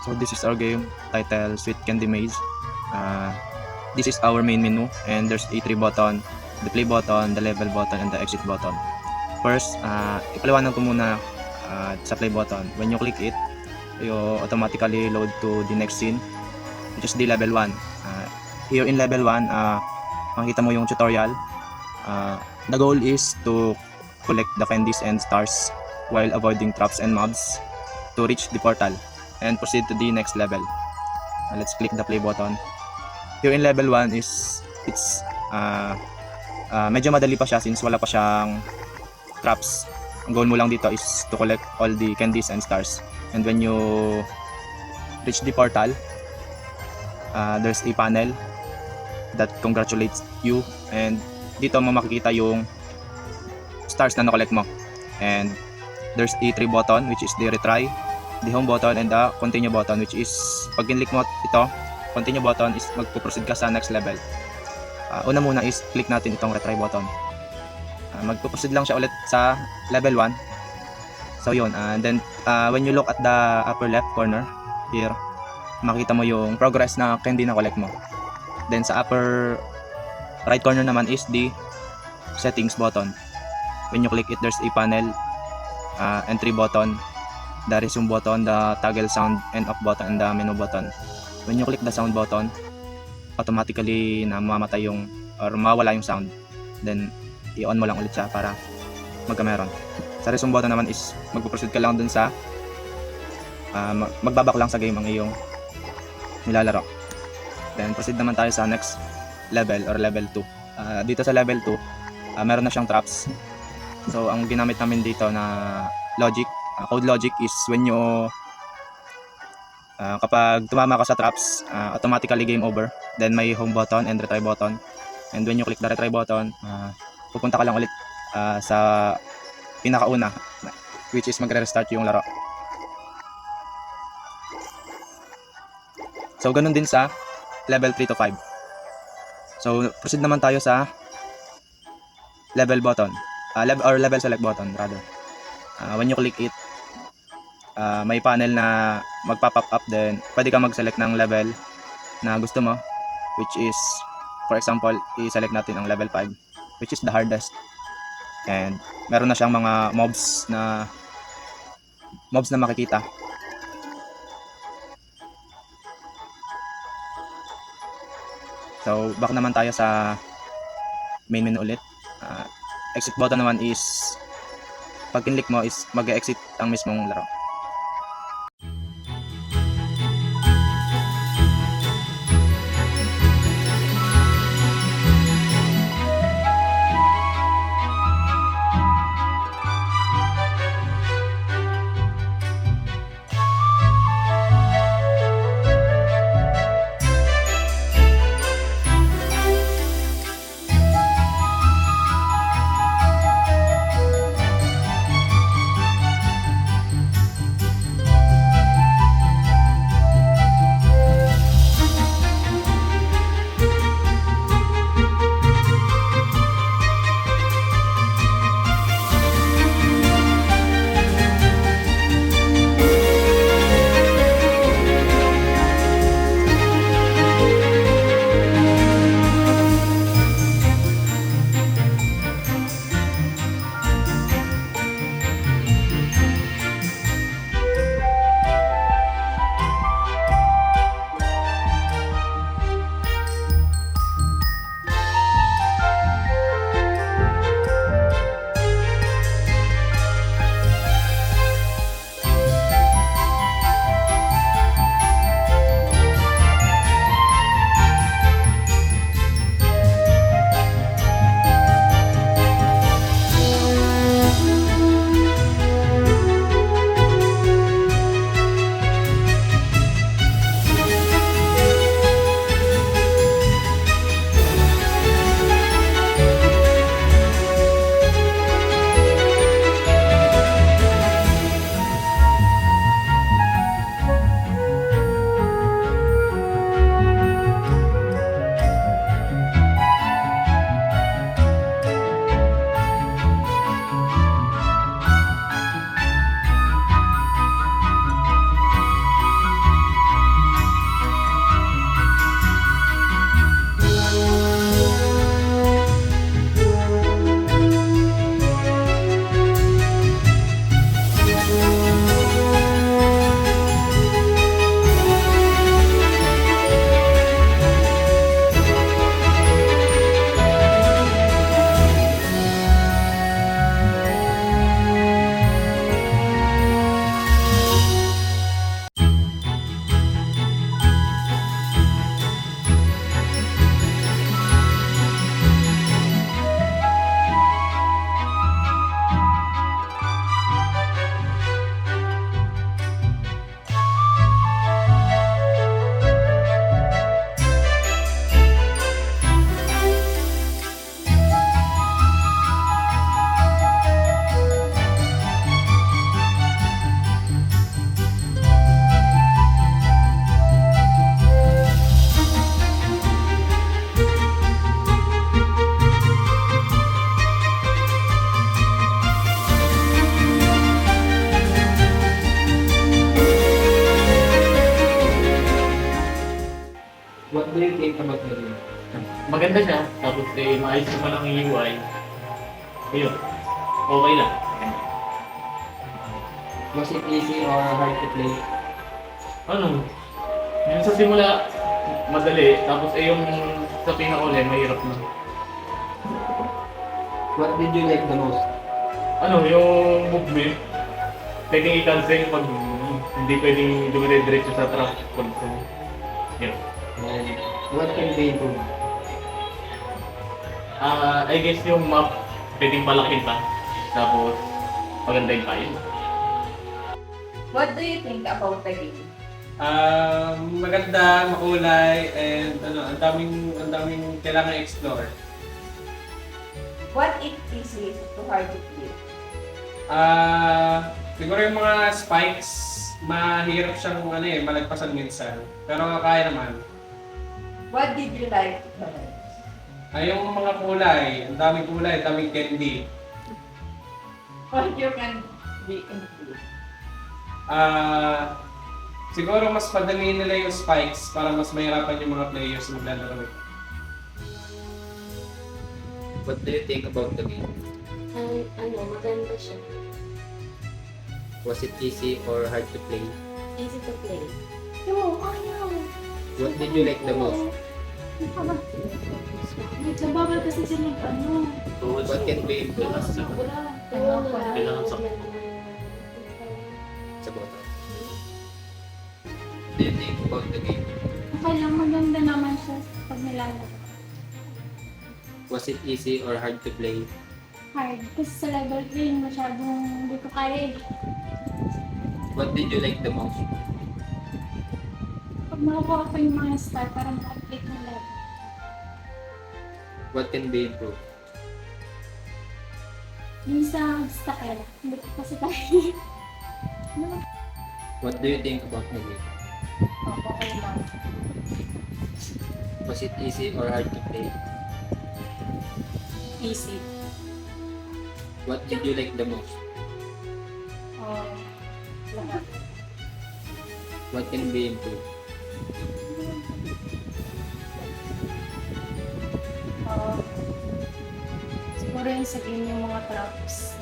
So this is our game titled Sweet Candy Maze. This is our main menu, and there's a 3 button, the play button, the level button, and the exit button. First, ipaliwanag ko muna sa play button. When you click it, you automatically load to the next scene, which is the level 1. Here in level 1, makikita mo yung tutorial. The goal is to collect the candies and stars while avoiding traps and mobs to reach the portal and proceed to the next level. Let's click the play button. Here in level 1 is medyo madali pa siya since wala pa siyang traps. Ang goal mo lang dito is to collect all the candies and stars. And when you reach the portal, there's a panel that congratulates you, and dito mo makikita yung stars na na-collect mo. And there's a 3 button, which is the retry, the home button, and the continue button, which is pag kinlik mo ito, continue button is magpo-proceed ka sa next level. Una muna is click natin itong retry button. Magpo-proceed lang siya ulit sa level 1. So yun, and then when you look at the upper left corner here, makita mo yung progress na candy na collect mo. Then sa upper right corner naman is the settings button. When you click it, there's a panel, entry button, the resume button, the toggle sound and off button, and the menu button. When you click the sound button, automatically na mamamatay yung or mawala yung sound. Then i-on mo lang ulit siya para magkameron. Sa resume button naman is magpo-proceed ka lang dun sa magbabak lang sa game ang iyong nilalaro. Then proceed naman tayo sa next level or level 2. Dito sa level 2, meron na siyang traps. So ang ginamit namin dito na logic, code logic is when you kapag tumama ka sa traps, automatically game over. Then may home button and retry button. And when you click the retry button, pupunta ka lang ulit sa pinakauna, which is magre-restart yung laro. So ganun din sa level 3 to 5. So proceed naman tayo sa level button, level select button rather. When you click it, may panel na magpa-pop up, then pwede ka mag-select ng level na gusto mo, which is for example, i-select natin ang level 5, which is the hardest. And meron na siyang mga mobs na makikita. So back naman tayo sa main menu ulit. Exit button naman is pag kinlik mo is mag-exit ang mismong laro. maganda siya. Tapos maayos naman ang UI. Ayun. Okay lang. Was it easy or hard to play? Ano? Yung sa simula, madali. Tapos yung sa pinakauli, mahirap na. What did you like the most? Ano, yung movement. Pwedeng i-cancel pag hindi pwedeng dumire-diretso sa track. Yun. And what can be improved? I guess yung map, pwedeng palakin pa. Tapos, maganda yung file. What do you think about the game? Maganda, makulay, and ano, ang daming kailangan explore. What it is too hard to play? Siguro yung mga spikes, mahirap siyang malagpasan minsan. Pero kaya naman. What did you like the most? Yung mga kulay, ang daming kulay, ang daming candy. What you can be improved? Siguro mas padaliin nila yung spikes para mas mahirapan yung mga players na maglalaro. What do you think about the game? Maganda siya. Was it easy or hard to play? Easy to play. Yo, ayaw. What did you like the most? Nagbabal kasi sila What can be improved? Kailangan sa... Sa bota. What do you think about the game? Okay lang, maganda naman siya pag nilalaro. Was it easy or hard to play? Hard. Kasi sa level 3, masyadong hindi ko kaya eh. What did you like the most? Pag makakuha ko yung mga star, parang complete na level. What can be improved? Minsan, stuck eh. Hindi ko kasi kaya. What do you think about the game? Okay lang. Was it easy or hard to play? Easy. What did you like the most? Lahat. What can be improved? Siguro yung sa game yung mga traps.